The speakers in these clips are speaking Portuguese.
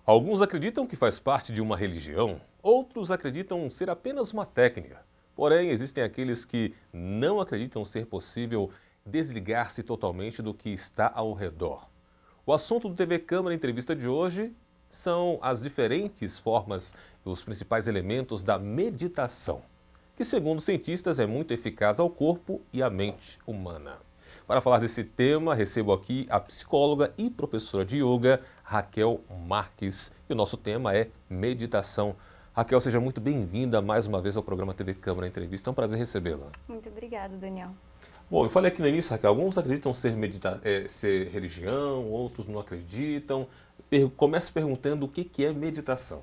Alguns acreditam que faz parte de uma religião, outros acreditam ser apenas uma técnica. Porém, existem aqueles que não acreditam ser possível desligar-se totalmente do que está ao redor. O assunto do TV Câmara Entrevista de hoje são as diferentes formas e os principais elementos da meditação, que, segundo cientistas, é muito eficaz ao corpo e à mente humana. Para falar desse tema, recebo aqui a psicóloga e professora de yoga, Raquel Marques. E o nosso tema é meditação. Raquel, seja muito bem-vinda mais uma vez ao programa TV Câmara Entrevista. É um prazer recebê-la. Muito obrigada, Daniel. Bom, eu falei aqui no início, Raquel, alguns acreditam ser religião, outros não acreditam. Começo perguntando o que é meditação.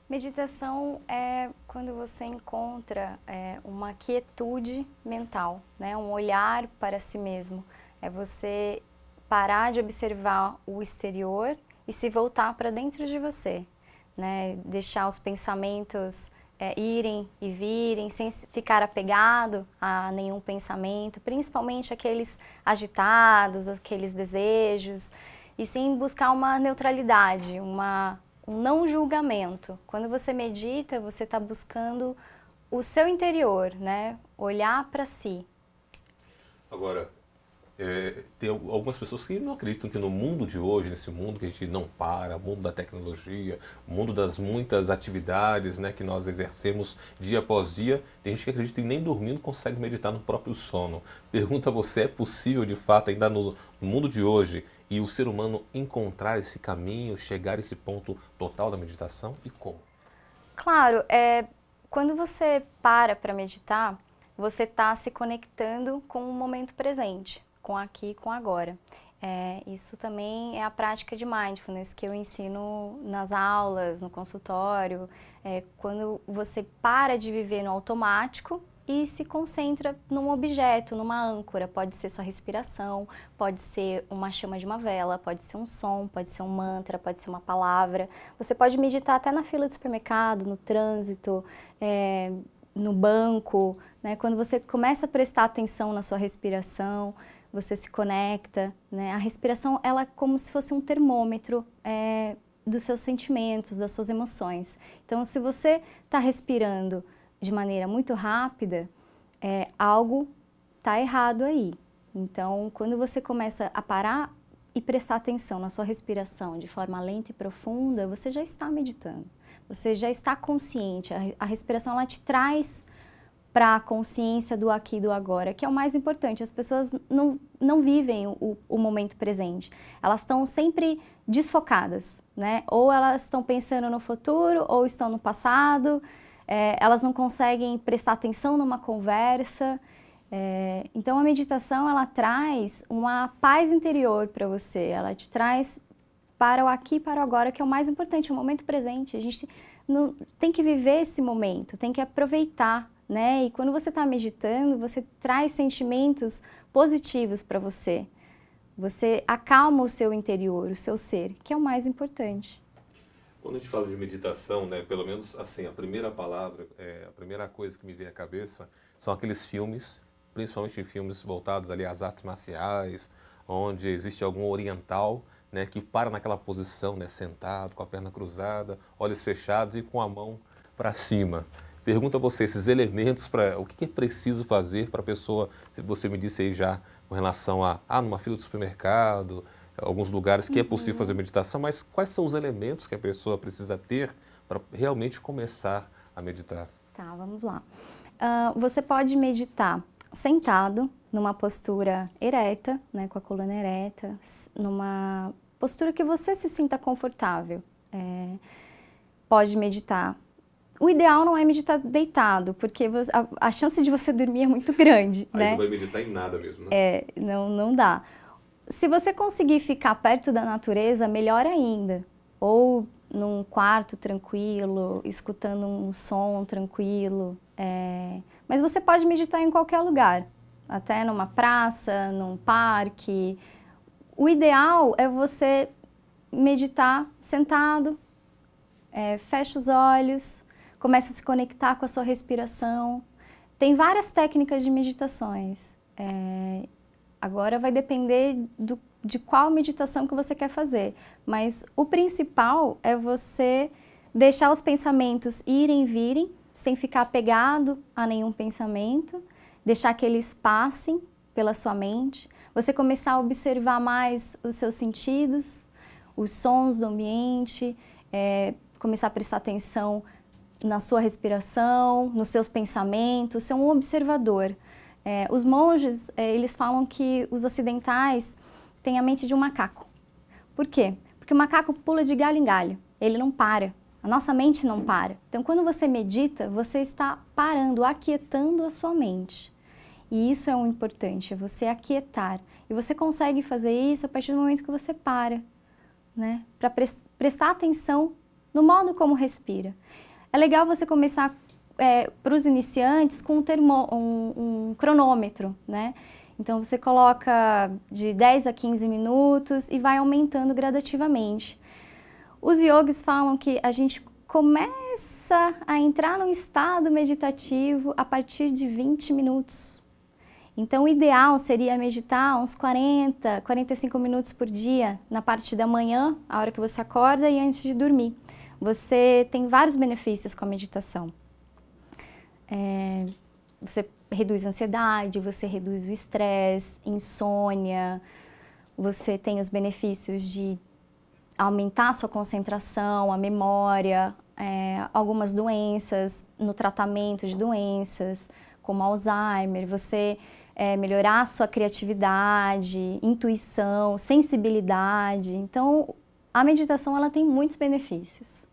Meditação é quando você encontra uma quietude mental, né? Um olhar para si mesmo. É você parar de observar o exterior e se voltar para dentro de você, né? Deixar os pensamentos irem e virem, sem ficar apegado a nenhum pensamento, principalmente aqueles agitados, aqueles desejos, e sim buscar uma neutralidade, um não julgamento. Quando você medita, você está buscando o seu interior, né? Olhar para si. Agora, tem algumas pessoas que não acreditam que no mundo de hoje, nesse mundo que a gente não para, o mundo da tecnologia, o mundo das muitas atividades, né, que nós exercemos dia após dia, tem gente que acredita que nem dormindo consegue meditar no próprio sono. Pergunta a você, é possível de fato, ainda no mundo de hoje, e o ser humano encontrar esse caminho, chegar a esse ponto total da meditação, e como? Claro, quando você para meditar, você está se conectando com o momento presente, com aqui e com agora. Isso também é a prática de mindfulness que eu ensino nas aulas, no consultório. Quando você para de viver no automático e se concentra num objeto, numa âncora. Pode ser sua respiração, pode ser uma chama de uma vela, pode ser um som, pode ser um mantra, pode ser uma palavra. Você pode meditar até na fila do supermercado, no trânsito, no banco, né? Quando você começa a prestar atenção na sua respiração, você se conecta, né? A respiração, ela é como se fosse um termômetro dos seus sentimentos, das suas emoções. Então, se você está respirando de maneira muito rápida, algo está errado aí. Então, quando você começa a parar e prestar atenção na sua respiração de forma lenta e profunda, você já está meditando. Você já está consciente. A respiração, ela te traz para a consciência do aqui e do agora, que é o mais importante. As pessoas não vivem o momento presente. Elas estão sempre desfocadas, né? Ou elas estão pensando no futuro, ou estão no passado. Elas não conseguem prestar atenção numa conversa. Então, a meditação, ela traz uma paz interior para você. Ela te traz para o aqui e para o agora, que é o mais importante, o momento presente. A gente tem que viver esse momento, tem que aproveitar, né? E quando você está meditando, você traz sentimentos positivos para você. Você acalma o seu interior, o seu ser, que é o mais importante. Quando a gente fala de meditação, né, pelo menos assim, a primeira palavra, a primeira coisa que me vem à cabeça são aqueles filmes, principalmente filmes voltados ali às artes marciais, onde existe algum oriental, né, que para naquela posição, né, sentado, com a perna cruzada, olhos fechados e com a mão para cima. Pergunto a você, esses elementos, o que é preciso fazer para a pessoa, se você me disse aí já com relação numa fila do supermercado, alguns lugares que é possível fazer meditação, mas quais são os elementos que a pessoa precisa ter para realmente começar a meditar? Tá, vamos lá. Você pode meditar sentado, numa postura ereta, né, com a coluna ereta, numa postura que você se sinta confortável. Pode meditar. O ideal não é meditar deitado, porque a chance de você dormir é muito grande, Aí né? não vai meditar em nada mesmo, né? Não dá. Se você conseguir ficar perto da natureza, melhor ainda. Ou num quarto tranquilo, escutando um som tranquilo. Mas você pode meditar em qualquer lugar, até numa praça, num parque. O ideal é você meditar sentado, fecha os olhos, começa a se conectar com a sua respiração. Tem várias técnicas de meditações. Agora vai depender de qual meditação que você quer fazer, mas o principal é você deixar os pensamentos irem e virem, sem ficar apegado a nenhum pensamento, deixar que eles passem pela sua mente, você começar a observar mais os seus sentidos, os sons do ambiente, começar a prestar atenção na sua respiração, nos seus pensamentos, ser um observador. Os monges, eles falam que os ocidentais têm a mente de um macaco. Por quê? Porque o macaco pula de galho em galho, ele não para. A nossa mente não para. Então, quando você medita, você está parando, aquietando a sua mente. E isso é o importante, é você aquietar. E você consegue fazer isso a partir do momento que você para, né? Para prestar atenção no modo como respira. É legal você começar, para os iniciantes, com um cronômetro, né? Então, você coloca de 10 a 15 minutos e vai aumentando gradativamente. Os yogis falam que a gente começa a entrar num estado meditativo a partir de 20 minutos. Então, o ideal seria meditar uns 40, 45 minutos por dia, na parte da manhã, a hora que você acorda e antes de dormir. Você tem vários benefícios com a meditação. Você reduz a ansiedade, você reduz o estresse, insônia, você tem os benefícios de aumentar a sua concentração, a memória, algumas doenças, no tratamento de doenças, como Alzheimer, você melhorar a sua criatividade, intuição, sensibilidade. Então, a meditação ela tem muitos benefícios.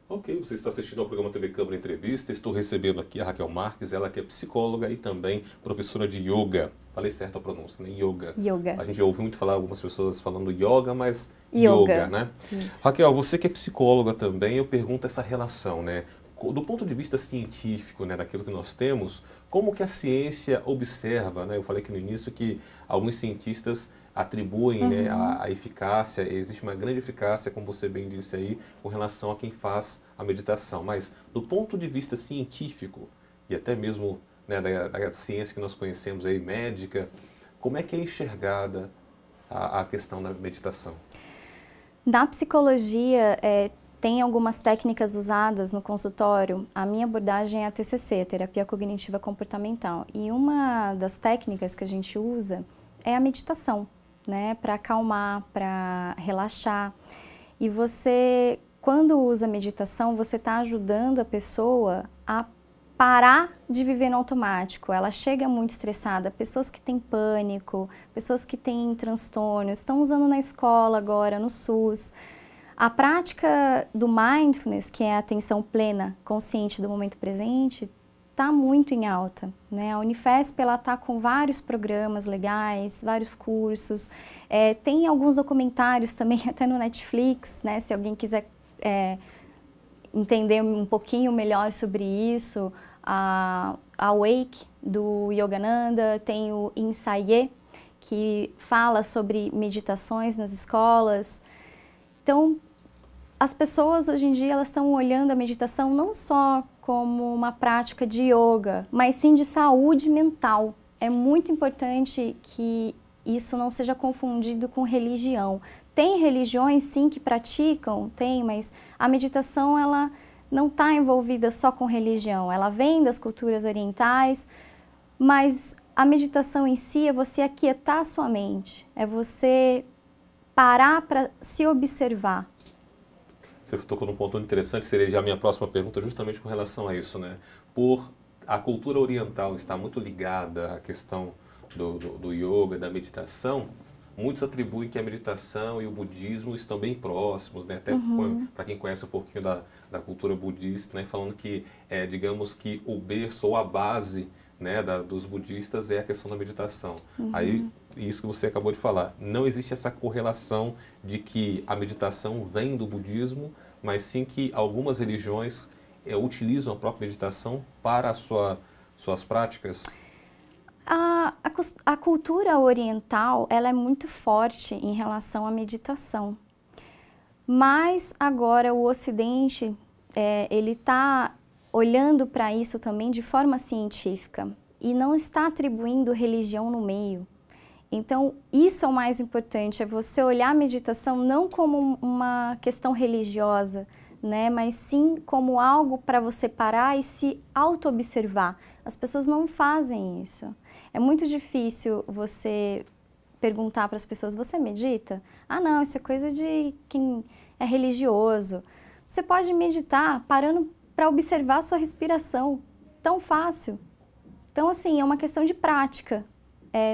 Ok, você está assistindo ao programa TV Câmara Entrevista. Estou recebendo aqui a Raquel Marques, ela que é psicóloga e também professora de yoga. Falei certo a pronúncia, né? Yoga. Yoga. A gente já ouviu muito falar algumas pessoas falando yoga, mas yoga, né? Isso. Raquel, você que é psicóloga também, eu pergunto essa relação, né? Do ponto de vista científico, né, daquilo que nós temos, como que a ciência observa, né? Eu falei aqui no início que alguns cientistas atribuem, né, a eficácia, existe uma grande eficácia, como você bem disse aí, com relação a quem faz a meditação. Mas do ponto de vista científico, e até mesmo, né, da ciência que nós conhecemos aí, médica, como é que é enxergada a questão da meditação? Na psicologia, tem algumas técnicas usadas no consultório. A minha abordagem é a TCC, Terapia Cognitiva Comportamental. E uma das técnicas que a gente usa é a meditação, né? Para acalmar, para relaxar. E você, quando usa a meditação, você está ajudando a pessoa a parar de viver no automático. Ela chega muito estressada. Pessoas que têm pânico, pessoas que têm transtornos, estão usando na escola agora, no SUS. A prática do mindfulness, que é a atenção plena, consciente do momento presente, está muito em alta, né? A Unifesp está com vários programas legais, vários cursos, tem alguns documentários também até no Netflix, né? Se alguém quiser entender um pouquinho melhor sobre isso, a Awake do Yogananda, tem o Insaye, que fala sobre meditações nas escolas. Então, as pessoas hoje em dia elas estão olhando a meditação não só como uma prática de yoga, mas sim de saúde mental. É muito importante que isso não seja confundido com religião. Tem religiões sim que praticam, tem, mas a meditação ela não está envolvida só com religião. Ela vem das culturas orientais, mas a meditação em si é você aquietar a sua mente, é você parar para se observar. Você tocou num ponto interessante, seria já a minha próxima pergunta, justamente com relação a isso, né? Por a cultura oriental estar muito ligada à questão do yoga, da meditação, muitos atribuem que a meditação e o budismo estão bem próximos, né? Até para quem conhece um pouquinho da cultura budista, né? Falando que, digamos que o berço ou a base, né, dos budistas é a questão da meditação. Aí, isso que você acabou de falar, não existe essa correlação de que a meditação vem do budismo, mas sim que algumas religiões utilizam a própria meditação para as suas práticas? A cultura oriental ela é muito forte em relação à meditação, mas agora o Ocidente ele está olhando para isso também de forma científica e não está atribuindo religião no meio. Então, isso é o mais importante, é você olhar a meditação não como uma questão religiosa, né, mas sim como algo para você parar e se auto-observar. As pessoas não fazem isso. É muito difícil você perguntar para as pessoas, você medita? Ah, não, isso é coisa de quem é religioso. Você pode meditar parando para observar a sua respiração. Tão fácil. Então, assim, é uma questão de prática.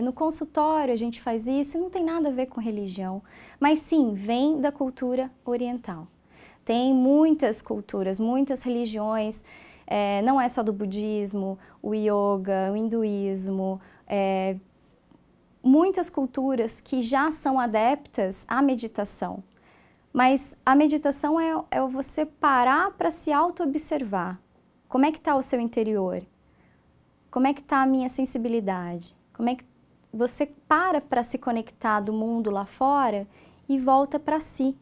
No consultório a gente faz isso e não tem nada a ver com religião. Mas sim, vem da cultura oriental. Tem muitas culturas, muitas religiões, não é só do budismo, o yoga, o hinduísmo, muitas culturas que já são adeptas à meditação. Mas a meditação é você parar para se auto-observar. Como é que está o seu interior? Como é que está a minha sensibilidade? Como é que você para se conectar do mundo lá fora e volta para si?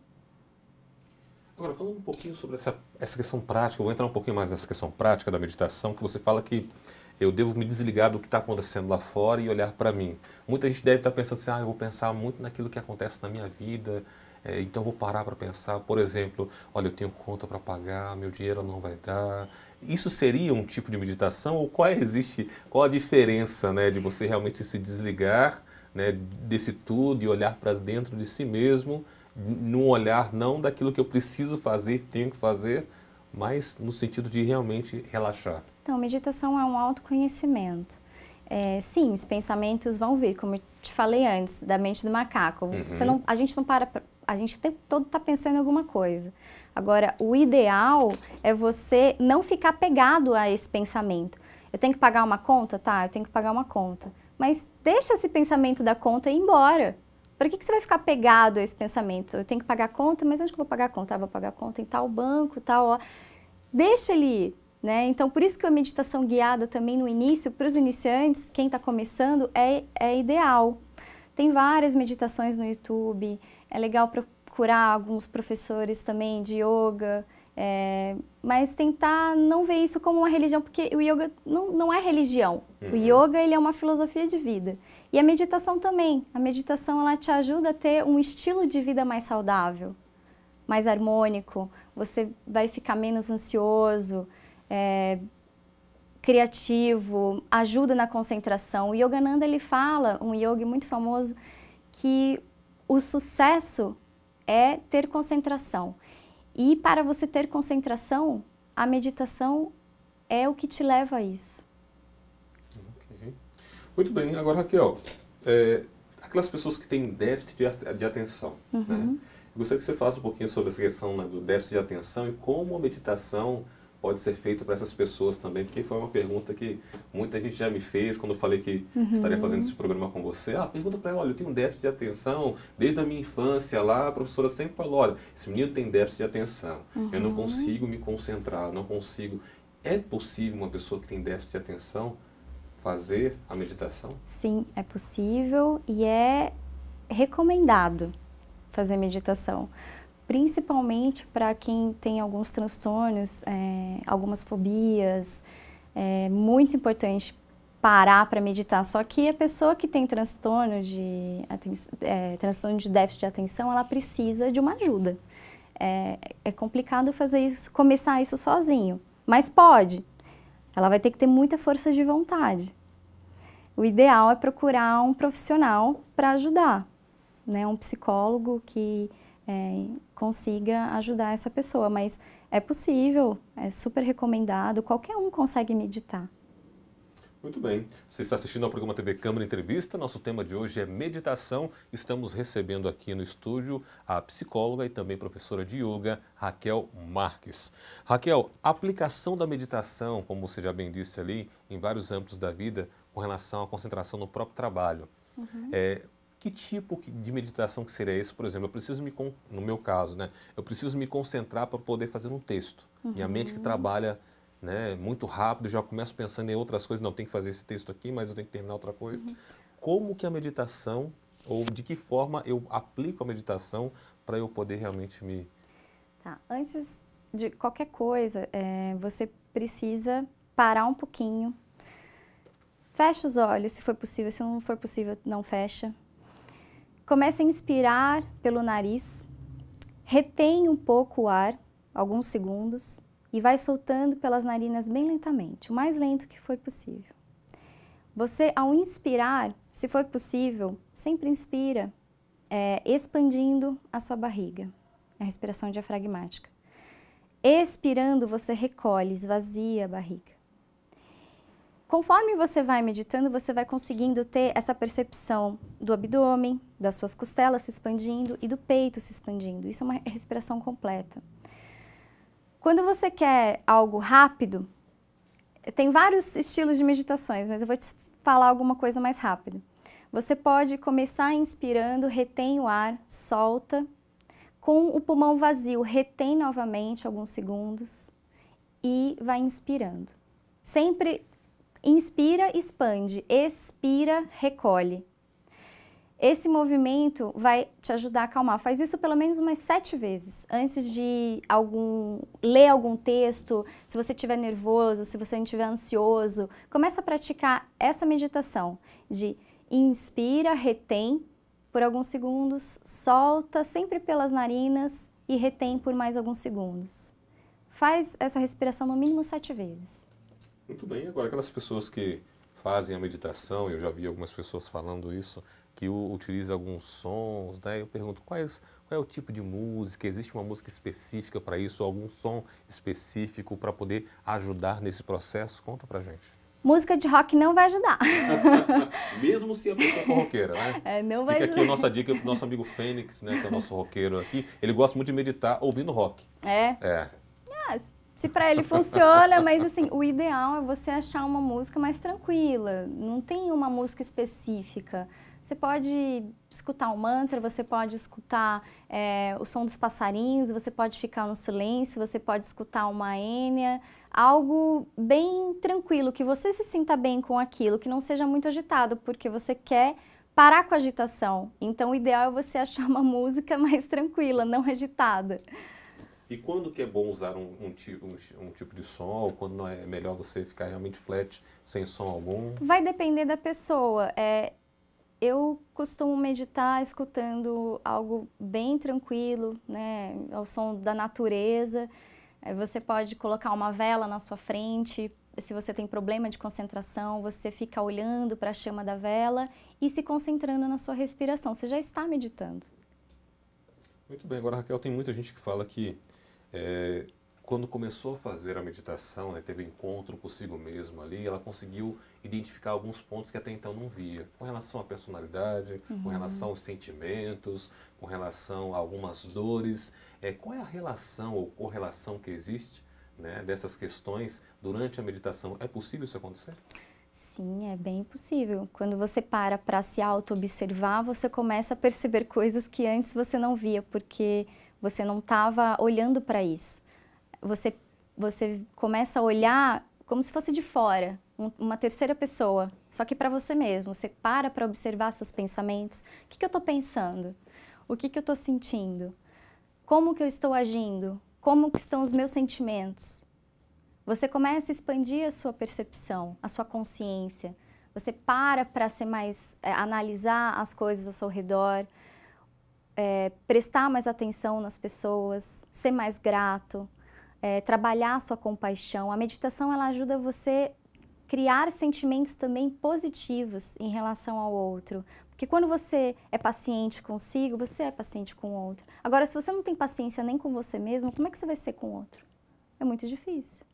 Agora, falando um pouquinho sobre essa questão prática, eu vou entrar um pouquinho mais nessa questão prática da meditação, que você fala que eu devo me desligar do que está acontecendo lá fora e olhar para mim. Muita gente deve estar pensando assim, eu vou pensar muito naquilo que acontece na minha vida, então eu vou parar para pensar, por exemplo, olha, eu tenho conta para pagar, meu dinheiro não vai dar. Isso seria um tipo de meditação? Ou qual a diferença, né, de você realmente se desligar, né, desse tudo e olhar para dentro de si mesmo, num olhar não daquilo que eu preciso fazer, tenho que fazer, mas no sentido de realmente relaxar? Então, meditação é um autoconhecimento. Sim, os pensamentos vão vir, como eu te falei antes, da mente do macaco. A gente não para, a gente o tempo todo está pensando em alguma coisa. Agora, o ideal é você não ficar pegado a esse pensamento. Eu tenho que pagar uma conta? Tá, eu tenho que pagar uma conta. Mas deixa esse pensamento da conta ir embora. Por que você vai ficar pegado a esse pensamento? Eu tenho que pagar a conta, mas onde que eu vou pagar a conta? Vou pagar a conta em tal banco, tal hora. Deixa ele ir, né? Então, por isso que a meditação guiada também no início, para os iniciantes, quem está começando, é ideal. Tem várias meditações no YouTube, é legal procurar alguns professores também de yoga, mas tentar não ver isso como uma religião, porque o yoga não é religião. O yoga, ele é uma filosofia de vida. E a meditação também. A meditação, ela te ajuda a ter um estilo de vida mais saudável, mais harmônico. Você vai ficar menos ansioso, criativo, ajuda na concentração. O Yogananda, ele fala, um yogi muito famoso, que o sucesso é ter concentração. E para você ter concentração, a meditação é o que te leva a isso. Okay. Muito bem. Agora, Raquel, aquelas pessoas que têm déficit de atenção, né? Eu gostaria que você falasse um pouquinho sobre essa questão, né, do déficit de atenção e como a meditação pode ser feita para essas pessoas também, porque foi uma pergunta que muita gente já me fez quando eu falei que estaria fazendo esse programa com você. Pergunta para ela, olha, eu tenho um déficit de atenção desde a minha infância lá, a professora sempre falou, olha, esse menino tem déficit de atenção, eu não consigo me concentrar, não consigo. É possível uma pessoa que tem déficit de atenção fazer a meditação? Sim, é possível e é recomendado fazer meditação. Principalmente para quem tem alguns transtornos, algumas fobias. É muito importante parar para meditar. Só que a pessoa que tem transtorno de déficit de atenção, ela precisa de uma ajuda. É complicado fazer isso, começar isso sozinho, mas pode. Ela vai ter que ter muita força de vontade. O ideal é procurar um profissional para ajudar, né? Um psicólogo que consiga ajudar essa pessoa, mas é possível, é super recomendado, qualquer um consegue meditar. Muito bem. Você está assistindo ao programa TV Câmara Entrevista. Nosso tema de hoje é meditação. Estamos recebendo aqui no estúdio a psicóloga e também professora de yoga, Raquel Marques. Raquel, a aplicação da meditação, como você já bem disse ali, em vários âmbitos da vida, com relação à concentração no próprio trabalho. Que tipo de meditação que seria esse? Por exemplo, no meu caso, né, eu preciso me concentrar para poder fazer um texto. Minha mente que trabalha, né, muito rápido, já começo pensando em outras coisas, não, tenho que fazer esse texto aqui, mas eu tenho que terminar outra coisa. Como que a meditação, ou de que forma eu aplico a meditação para eu poder realmente me... Tá. Antes de qualquer coisa, você precisa parar um pouquinho. Fecha os olhos, se for possível. Se não for possível, não fecha. Comece a inspirar pelo nariz, retém um pouco o ar, alguns segundos, e vai soltando pelas narinas bem lentamente, o mais lento que for possível. Você, ao inspirar, se for possível, sempre inspira, expandindo a sua barriga, a respiração diafragmática. Expirando, você recolhe, esvazia a barriga. Conforme você vai meditando, você vai conseguindo ter essa percepção do abdômen, das suas costelas se expandindo e do peito se expandindo. Isso é uma respiração completa. Quando você quer algo rápido, tem vários estilos de meditações, mas eu vou te falar alguma coisa mais rápida. Você pode começar inspirando, retém o ar, solta, com o pulmão vazio, retém novamente alguns segundos e vai inspirando. Sempre inspira, expande, expira, recolhe. Esse movimento vai te ajudar a acalmar. Faz isso pelo menos umas 7 vezes. Antes de ler algum texto, se você estiver nervoso, se você não estiver ansioso, começa a praticar essa meditação de inspira, retém por alguns segundos, solta sempre pelas narinas e retém por mais alguns segundos. Faz essa respiração no mínimo 7 vezes. Muito bem. Agora, aquelas pessoas que fazem a meditação, eu já vi algumas pessoas falando isso, que utiliza alguns sons, né? Eu pergunto, qual é o tipo de música? Existe uma música específica para isso? Algum som específico para poder ajudar nesse processo? Conta pra gente. Música de rock não vai ajudar. Mesmo se a pessoa for roqueira, né? Não vai Fica ajudar. aqui a nossa dica pro nosso amigo Fênix, né? Que é o nosso roqueiro aqui. Ele gosta muito de meditar ouvindo rock. É. Se para ele funciona, mas assim, o ideal é você achar uma música mais tranquila. Não tem uma música específica. Você pode escutar um mantra, você pode escutar o som dos passarinhos, você pode ficar no silêncio, você pode escutar uma ênia, algo bem tranquilo, que você se sinta bem com aquilo, que não seja muito agitado, porque você quer parar com a agitação. Então o ideal é você achar uma música mais tranquila, não agitada. E quando que é bom usar um tipo de som, ou quando não é melhor você ficar realmente flat, sem som algum? Vai depender da pessoa. Eu costumo meditar escutando algo bem tranquilo, né, ao som da natureza. Você pode colocar uma vela na sua frente. Se você tem problema de concentração, você fica olhando para a chama da vela e se concentrando na sua respiração. Você já está meditando. Muito bem. Agora, Raquel, tem muita gente que fala que quando começou a fazer a meditação, né, teve encontro consigo mesmo ali, ela conseguiu identificar alguns pontos que até então não via, com relação à personalidade, com relação aos sentimentos, com relação a algumas dores. Qual é a relação ou correlação que existe, né, dessas questões durante a meditação? É possível isso acontecer? Sim, é bem possível. Quando você para se auto-observar, você começa a perceber coisas que antes você não via, porque você não estava olhando para isso. Você começa a olhar como se fosse de fora, uma terceira pessoa, só que para você mesmo. Você para observar seus pensamentos. O que eu estou pensando? O que eu estou sentindo? Como que eu estou agindo? Como que estão os meus sentimentos? Você começa a expandir a sua percepção, a sua consciência. Você para ser mais, analisar as coisas ao seu redor, prestar mais atenção nas pessoas, ser mais grato, trabalhar a sua compaixão. A meditação, ela ajuda você a criar sentimentos também positivos em relação ao outro. Porque quando você é paciente consigo, você é paciente com o outro. Agora, se você não tem paciência nem com você mesmo, como é que você vai ser com o outro? É muito difícil.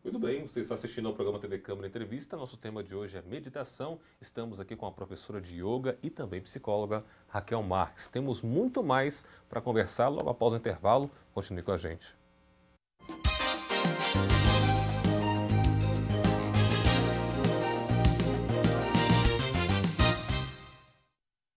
Muito bem, você está assistindo ao programa TV Câmara Entrevista. Nosso tema de hoje é meditação. Estamos aqui com a professora de yoga e também psicóloga Raquel Marques. Temos muito mais para conversar logo após o intervalo. Continue com a gente.